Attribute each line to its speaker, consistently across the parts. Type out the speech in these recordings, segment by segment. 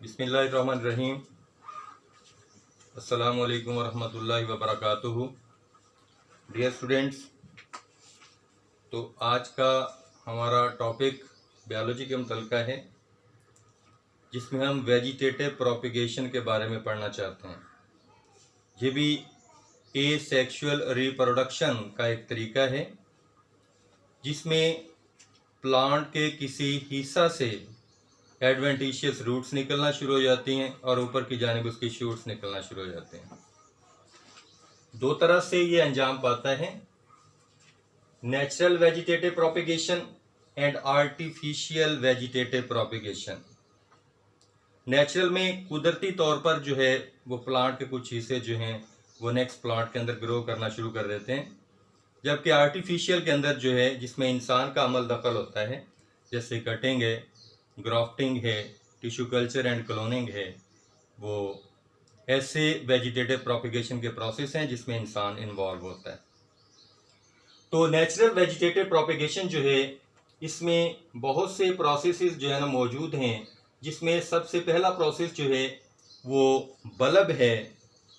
Speaker 1: बिस्मिल्लाहिर्रहमानिर्रहीम। अस्सलामु अलैकुम वरहमतुल्लाहि वबरकातुहू। डियर स्टूडेंट्स, तो आज का हमारा टॉपिक बायोलॉजी के मुतल्लिक़ है, जिसमें हम वेजिटेटिव प्रोपिगेशन के बारे में पढ़ना चाहते हैं। ये भी एसेक्सुअल रिप्रोडक्शन का एक तरीका है, जिसमें प्लांट के किसी हिस्सा से एडवेंटिशियस रूट्स निकलना शुरू हो जाती हैं और ऊपर की जानिब उसकी शूट्स निकलना शुरू हो जाते हैं। दो तरह से ये अंजाम पाता है, natural vegetative propagation and artificial vegetative propagation. Natural में कुदरती तौर पर जो है वो प्लांट के कुछ हिस्से जो हैं वो नेक्स्ट प्लांट के अंदर ग्रो करना शुरू कर देते हैं, जबकि आर्टिफिशियल के अंदर जो है जिसमें इंसान का अमल दखल होता है, जैसे कटिंग है, ग्राफ्टिंग है, टिश्यू कल्चर एंड क्लोनिंग है, वो ऐसे वेजिटेटिव प्रोपिगेशन के प्रोसेस हैं जिसमें इंसान इन्वॉल्व होता है। तो नेचुरल वेजिटेटिव प्रोपिगेशन जो है, इसमें बहुत से प्रोसेसेस जो है ना मौजूद हैं, जिसमें सबसे पहला प्रोसेस जो है वो बल्ब है।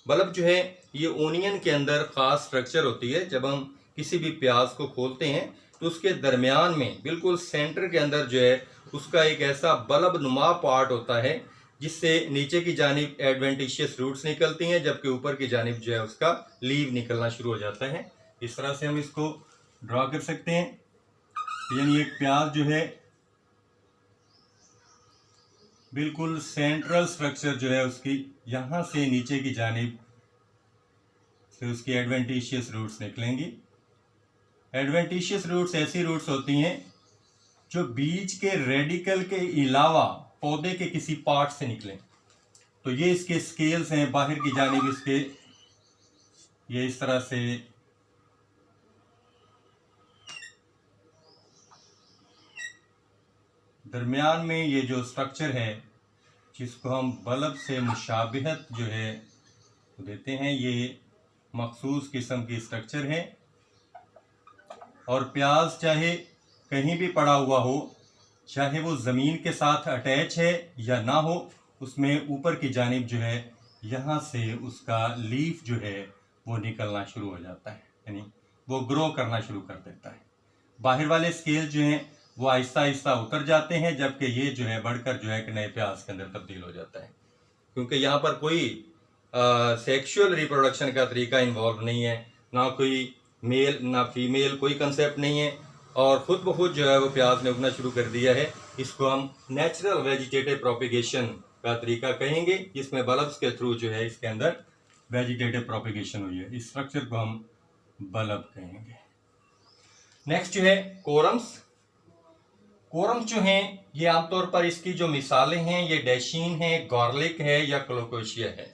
Speaker 1: बल्ब जो है ये ओनियन के अंदर ख़ास स्ट्रक्चर होती है। जब हम किसी भी प्याज को खोलते हैं तो उसके दरमियान में बिल्कुल सेंटर के अंदर जो है उसका एक ऐसा बल्ब नुमा पार्ट होता है, जिससे नीचे की जानिब एडवेंटिशियस रूट्स निकलती हैं, जबकि ऊपर की जानिब जो है उसका लीव निकलना शुरू हो जाता है। इस तरह से हम इसको ड्रॉ कर सकते हैं। यानी एक प्याज जो है बिल्कुल सेंट्रल स्ट्रक्चर जो है उसकी यहाँ से नीचे की जानिब से उसकी एडवेंटिशियस रूट्स निकलेंगी। एडवेंटिशियस रूट्स ऐसी रूट्स होती हैं जो बीज के रेडिकल के अलावा पौधे के किसी पार्ट से निकलें। तो ये इसके स्केल्स हैं, बाहर की जानिब इसके ये इस तरह से दरमियान में ये जो स्ट्रक्चर है जिसको हम बल्ब से मुशाबिहत जो है देते हैं, ये मखसूस किस्म की स्ट्रक्चर है। और प्याज चाहे कहीं भी पड़ा हुआ हो, चाहे वो ज़मीन के साथ अटैच है या ना हो, उसमें ऊपर की जानिब जो है यहाँ से उसका लीफ जो है वो निकलना शुरू हो जाता है, यानी वो ग्रो करना शुरू कर देता है। बाहर वाले स्केल जो हैं वो आहिस्ता आहिस्ता उतर जाते हैं, जबकि ये जो है बढ़कर जो है कि नए प्याज के अंदर तब्दील हो जाता है। क्योंकि यहाँ पर कोई सेक्सुअल रिप्रोडक्शन का तरीका इन्वॉल्व नहीं है, ना कोई मेल ना फीमेल, कोई कंसेप्ट नहीं है, और ख़ुद ब खुद जो है वो प्याज ने उगना शुरू कर दिया है। इसको हम नेचुरल वेजिटेटिव प्रोपिगेशन का तरीका कहेंगे, जिसमें बल्ब्स के थ्रू जो है इसके अंदर वेजिटेटिव प्रोपिगेशन हुई है। इस स्ट्रक्चर को हम बल्ब कहेंगे। नेक्स्ट जो है कोरम्स। कोरम्स जो हैं ये आमतौर पर इसकी जो मिसालें हैं ये डैशीन है, गार्लिक है या कोलोकेशिया है।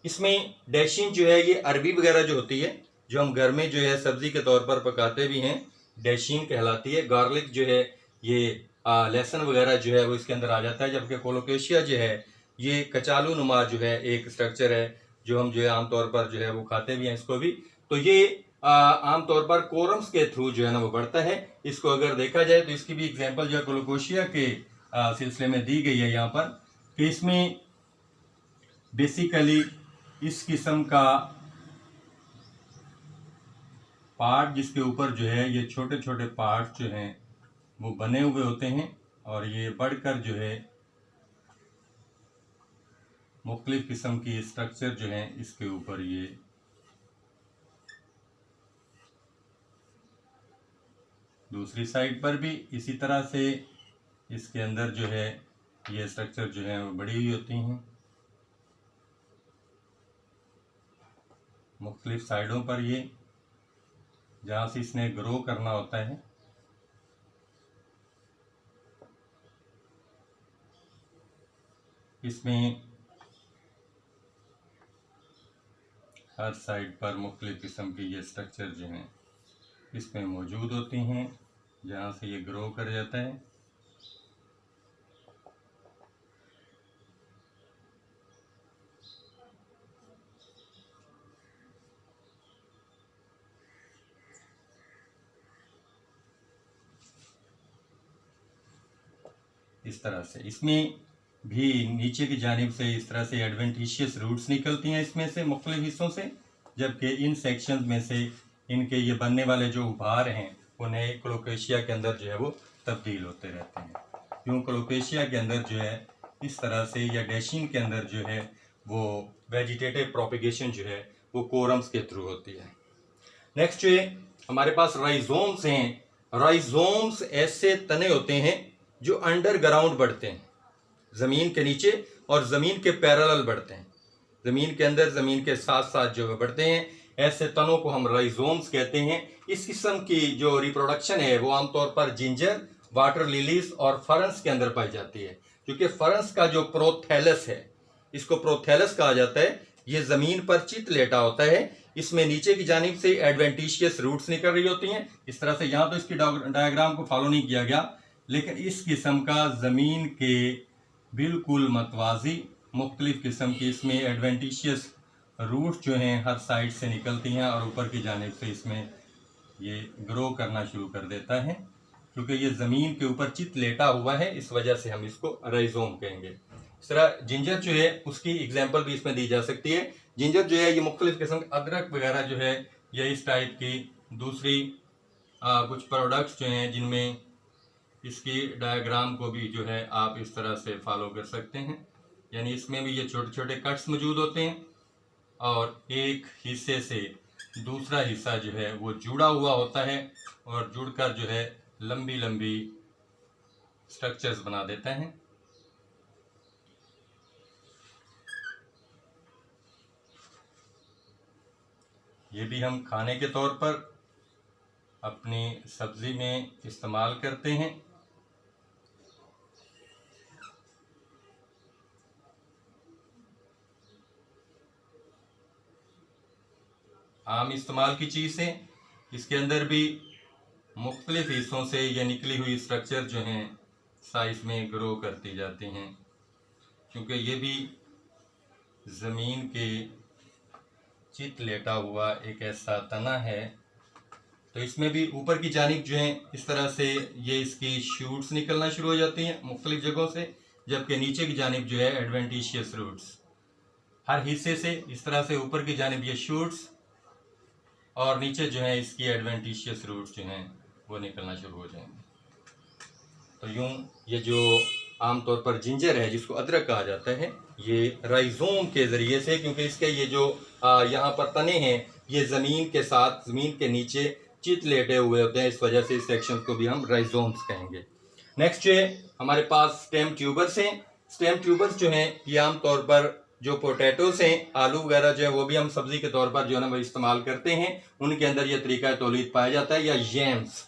Speaker 1: इसमें डैशीन जो है ये अरबी वगैरह जो होती है, जो हम घर में जो है सब्जी के तौर पर पकाते भी हैं, डैशीन कहलाती है। गार्लिक जो है ये लहसुन वगैरह जो है वो इसके अंदर आ जाता है, जबकि कोलोकेशिया जो है ये कचालू नुमा जो है एक स्ट्रक्चर है, जो हम जो है आमतौर पर जो है वो खाते भी हैं इसको भी। तो ये आमतौर पर कोरम्स के थ्रू जो है ना वो बढ़ता है। इसको अगर देखा जाए तो इसकी भी एग्जाम्पल जो है कोलोकेशिया के सिलसिले में दी गई है यहाँ पर, कि इसमें बेसिकली इस किस्म का पार्ट जिसके ऊपर जो है ये छोटे छोटे पार्ट जो हैं वो बने हुए होते हैं, और ये बढ़कर जो है मुख्तलिफ किस्म की स्ट्रक्चर जो है इसके ऊपर ये दूसरी साइड पर भी इसी तरह से इसके अंदर जो है ये स्ट्रक्चर जो है वो बड़ी हुई होती हैं। मुख्तलिफ साइडों पर ये जहाँ से इसने ग्रो करना होता है, इसमें हर साइड पर मुख्तलिफ किस्म की ये स्ट्रक्चर जो हैं इसमें मौजूद होती हैं, जहाँ से ये ग्रो कर जाता है। इस तरह से इसमें भी नीचे की जानिब से इस तरह से एडवेंटिशियस रूट्स निकलती हैं इसमें से मुख्तलिफ हिस्सों से, जबकि इन सेक्शंस में से इनके ये बनने वाले जो उभार हैं वो नए कोलोकेशिया के अंदर जो है वो तब्दील होते रहते हैं। क्यों कोलोकेशिया के अंदर जो है इस तरह से, या डैशिंग के अंदर जो है वो वेजिटेटिव प्रोपिगेशन जो है वो कोरम्स के थ्रू होती है। नेक्स्ट जो है हमारे पास राइजोम्स हैं। राइजोम्स ऐसे तने होते हैं जो अंडरग्राउंड बढ़ते हैं, ज़मीन के नीचे और ज़मीन के पैरेलल बढ़ते हैं, ज़मीन के अंदर ज़मीन के साथ साथ जो है बढ़ते हैं। ऐसे तनों को हम राइजोम्स कहते हैं। इस किस्म की जो रिप्रोडक्शन है वो आमतौर पर जिंजर, वाटर लिलीज और फरन्स के अंदर पाई जाती है। क्योंकि फरन्स का जो प्रोथैलस है, इसको प्रोथैलस कहा जाता है, ये ज़मीन पर चित लेटा होता है। इसमें नीचे की जानिब से एडवेंटिशियस रूट्स निकल रही होती हैं इस तरह से। यहाँ तो इसकी डायग्राम को फॉलो नहीं किया गया, लेकिन इस किस्म का ज़मीन के बिल्कुल मतवाजी मुख्तलिफ किस्म की इसमें एडवेंटिशियस रूट्स जो हैं हर साइड से निकलती हैं और ऊपर की जानिब से इसमें ये ग्रो करना शुरू कर देता है। क्योंकि ये ज़मीन के ऊपर चित लेटा हुआ है, इस वजह से हम इसको राइजोम कहेंगे। इस तरह जिंजर जो है उसकी एग्जाम्पल भी इसमें दी जा सकती है। जिंजर जो है ये मुख्तलिफ किस्म के अदरक वगैरह जो है या इस टाइप की दूसरी कुछ प्रोडक्ट्स जो हैं जिनमें इसकी डायग्राम को भी जो है आप इस तरह से फॉलो कर सकते हैं। यानी इसमें भी ये छोटे छोटे कट्स मौजूद होते हैं और एक हिस्से से दूसरा हिस्सा जो है वो जुड़ा हुआ होता है और जुड़कर जो है लंबी लंबी स्ट्रक्चर्स बना देता है। ये भी हम खाने के तौर पर अपनी सब्जी में इस्तेमाल करते हैं। आम इस्तेमाल की चीज़ है। इसके अंदर भी मुख्तलिफ हिस्सों से ये निकली हुई स्ट्रक्चर जो हैं साइज में ग्रो करती जाती हैं। क्योंकि ये भी ज़मीन के चित लेटा हुआ एक ऐसा तना है, तो इसमें भी ऊपर की जानिब जो है इस तरह से ये इसकी शूट्स निकलना शुरू हो जाती हैं मुख्तलिफ जगहों से, जबकि नीचे की जानिब जो है एडवेंटिशियस रूट्स। हर हिस्से से इस तरह से ऊपर की जानिब ये शूट्स और नीचे जो है इसकी एडवेंटिशियस रूट्स जो हैं वो निकलना शुरू हो जाएंगे। तो यूं ये जो आमतौर पर जिंजर है जिसको अदरक कहा जाता है, ये राइजोम के ज़रिए से, क्योंकि इसके ये जो यहाँ पर तने हैं ये ज़मीन के साथ ज़मीन के नीचे चित लेटे हुए होते हैं, इस वजह से इस सेक्शन को भी हम राइजोम्स कहेंगे। नेक्स्ट जो है हमारे पास स्टेम ट्यूबर्स हैं। स्टेम ट्यूबर्स जो हैं ये आमतौर पर जो पोटैटोस हैं, आलू वगैरह जो है वो भी हम सब्जी के तौर पर जो है ना वो इस्तेमाल करते हैं, उनके अंदर यह तरीका तौलीद पाया जाता है। या जैम्स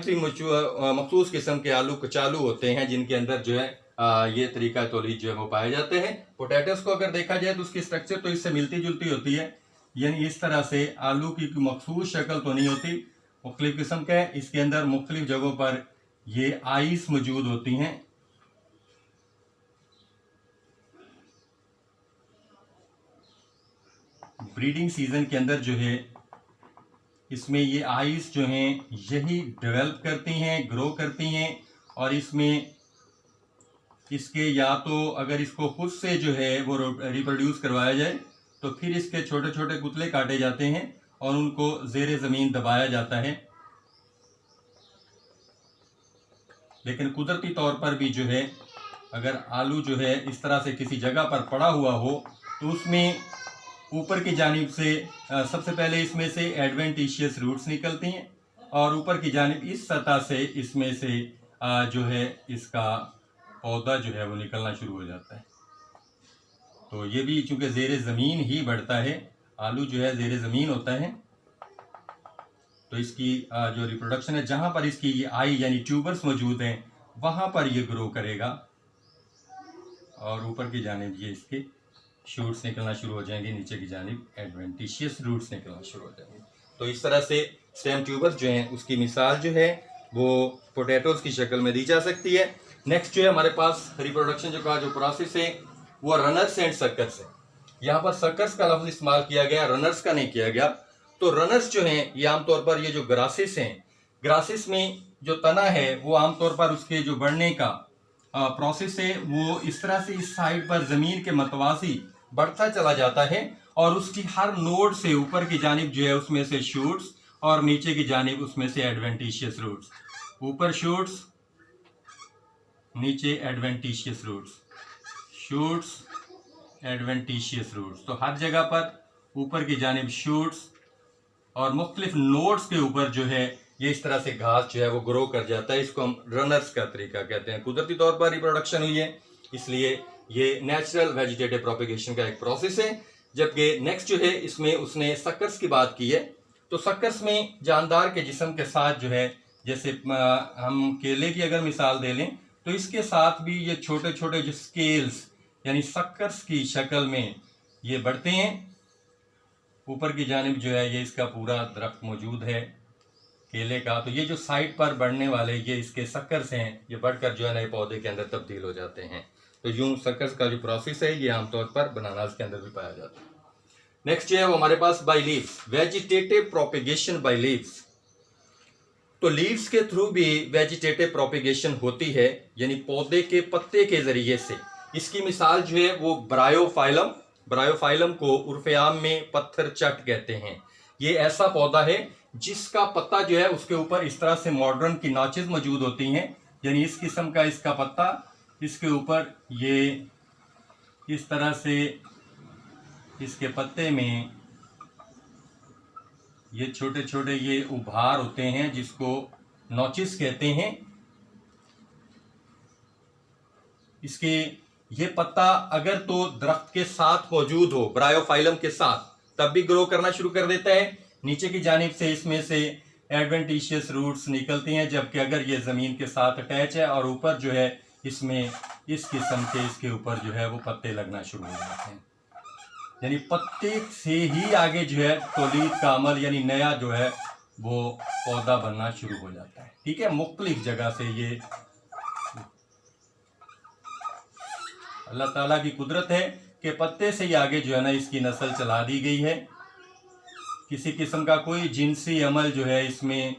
Speaker 1: भी मखसूस किस्म के आलू कचालू होते हैं जिनके अंदर जो है ये तरीका तौलीद जो है वो पाए जाते हैं। पोटैटोस को अगर देखा जाए तो उसकी स्ट्रक्चर तो इससे मिलती जुलती होती है, यानी इस तरह से आलू की मखसूस शक्ल तो नहीं होती, मुख्तलिफ किस्म का है। इसके अंदर मुख्तलिफ जगहों पर ये आइस मौजूद होती हैं। ब्रीडिंग सीजन के अंदर जो है इसमें ये आइस जो हैं यही डेवलप करती हैं, ग्रो करती हैं, और इसमें इसके या तो अगर इसको खुद से जो है वो रिप्रोड्यूस करवाया जाए तो फिर इसके छोटे छोटे गुतले काटे जाते हैं और उनको ज़ेरे ज़मीन दबाया जाता है। लेकिन कुदरती तौर पर भी जो है अगर आलू जो है इस तरह से किसी जगह पर पड़ा हुआ हो तो उसमें ऊपर की जानिब से सबसे पहले इसमें से एडवेंटिशियस रूट्स निकलती हैं और ऊपर की जानिब इस सतह से इसमें से जो है इसका पौधा जो है वो निकलना शुरू हो जाता है। तो ये भी चूंकि ज़ेरे ज़मीन ही बढ़ता है, आलू जो है ज़ेरे ज़मीन होता है, तो इसकी जो रिप्रोडक्शन है जहाँ पर इसकी ये आई यानी ट्यूबर्स मौजूद हैं वहाँ पर ये ग्रो करेगा और ऊपर की जानिब ये इसके शूट्स निकलना शुरू हो जाएंगे, नीचे की जानिब एडवेंटिशियस रूट्स निकलना शुरू हो जाएंगे। तो इस तरह से स्टेम ट्यूबर्स जो हैं उसकी मिसाल जो है वो पोटैटोज़ की शक्ल में दी जा सकती है। नेक्स्ट जो है हमारे पास रिप्रोडक्शन जो का जो प्रोसेस है वो रनर्स एंड सर्कर्स है। यहाँ पर सर्कर्स का लफ्ज़ इस्तेमाल किया गया, रनर्स का नहीं किया गया। तो रनर्स जो हैं ये आमतौर पर ये जो ग्रासेस हैं, ग्रासेस में जो तना है वो आमतौर पर उसके जो बढ़ने का प्रोसेस है वो इस तरह से इस साइड पर ज़मीन के मतवासी बढ़ता चला जाता है और उसकी हर नोड से ऊपर की जानिब जो है उसमें से शूट्स और नीचे की जानिब उसमें से एडवेंटिशियस रूट्स, ऊपर शूट्स नीचे adventitious roots, shoots adventitious roots. तो हर जगह पर ऊपर की जानिब शूट्स और मुख्तलिफ नोड्स के ऊपर जो है ये इस तरह से घास जो है वो ग्रो कर जाता है। इसको हम रनर्स का तरीका कहते हैं। कुदरती तौर पर रिप्रोडक्शन हुई है, इसलिए ये नेचुरल वेजिटेटिव प्रोपेगेशन का एक प्रोसेस है। जबकि नेक्स्ट जो है इसमें उसने सक्कर्स की बात की है। तो सक्कर्स में जानदार के जिस्म के साथ जो है, जैसे हम केले की अगर मिसाल दे लें तो इसके साथ भी ये छोटे छोटे जो स्केल्स यानी सक्कर्स की शक्ल में ये बढ़ते हैं। ऊपर की जानिब जो है ये इसका पूरा दरख्त मौजूद है केले का। तो ये जो साइड पर बढ़ने वाले ये इसके सक्कर्स हैं, ये बढ़कर जो है नए पौधे के अंदर तब्दील हो जाते हैं। तो यूं सक्कर्स का जो प्रोसेस है ये आमतौर पर बनानास के अंदर भी पाया जाता है। नेक्स्ट जो है वो हमारे पास by leaves, vegetative propagation by leaves. तो लीव्स के थ्रू भी वेजिटेटिव प्रोपेगेशन होती है, यानी पौधे के पत्ते के जरिए से। इसकी मिसाल जो है वो ब्रायोफाइलम, ब्रायोफाइलम को उर्फ़े आम में पत्थर चट कहते हैं। ये ऐसा पौधा है जिसका पत्ता जो है उसके ऊपर इस तरह से मॉडर्न की नॉचेस मौजूद होती हैं, यानी इस किस्म का इसका पत्ता, इसके ऊपर ये इस तरह से इसके पत्ते में ये छोटे छोटे ये उभार होते हैं जिसको नॉचेस कहते हैं। इसके ये पत्ता अगर तो दरख्त के साथ मौजूद हो, ब्रायोफाइलम के साथ, तब भी ग्रो करना शुरू कर देता है। नीचे की जानिब से इसमें से एडवेंटिशियस रूट्स निकलती हैं। जबकि अगर ये ज़मीन के साथ अटैच है और ऊपर जो है इसमें इस किस्म के इसके ऊपर जो है वो पत्ते लगना शुरू हो जाते हैं, यानी पत्ते से ही आगे जो है तौलीद का अमल यानी नया जो है वो पौधा बनना शुरू हो जाता है। ठीक है, मुख्तलिफ जगह से ये अल्लाह ताला की कुदरत है कि पत्ते से ही आगे जो है ना इसकी नस्ल चला दी गई है। किसी किस्म का कोई जिनसी अमल जो है इसमें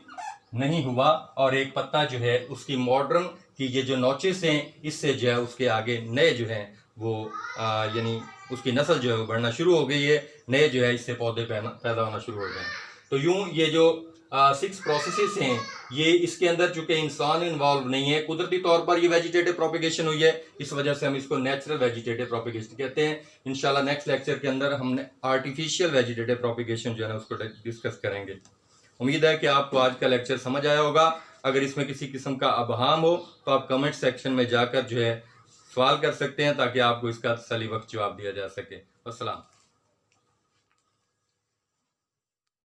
Speaker 1: नहीं हुआ और एक पत्ता जो है उसकी मॉडर्न की ये जो नोचेस हैं इससे जो है उसके आगे नए जो हैं वो यानी उसकी नस्ल जो है वो बढ़ना शुरू हो गई है, नए जो है इससे पौधे पैदा होना शुरू हो गए हैं। तो यूं ये जो 6 प्रोसेसेस हैं ये इसके अंदर चूंकि इंसान इन्वॉल्व नहीं है, कुदरती तौर पर ये वेजिटेटिव प्रोपेगेशन हुई है, इस वजह से हम इसको नेचुरल वेजिटेटिव प्रोपेगेशन कहते हैं। इंशाल्लाह नेक्स्ट लेक्चर के अंदर हमने आर्टिफिशियल वेजिटेटिव प्रोपेगेशन जो है ना उसको डिस्कस करेंगे। उम्मीद है कि आपको आज का लेक्चर समझ आया होगा। अगर इसमें किसी किस्म का अबहाम हो तो आप कमेंट सेक्शन में जाकर जो है सवाल कर सकते हैं ताकि आपको इसका तसल्ली वक्त जवाब दिया जा सके। अस्सलाम।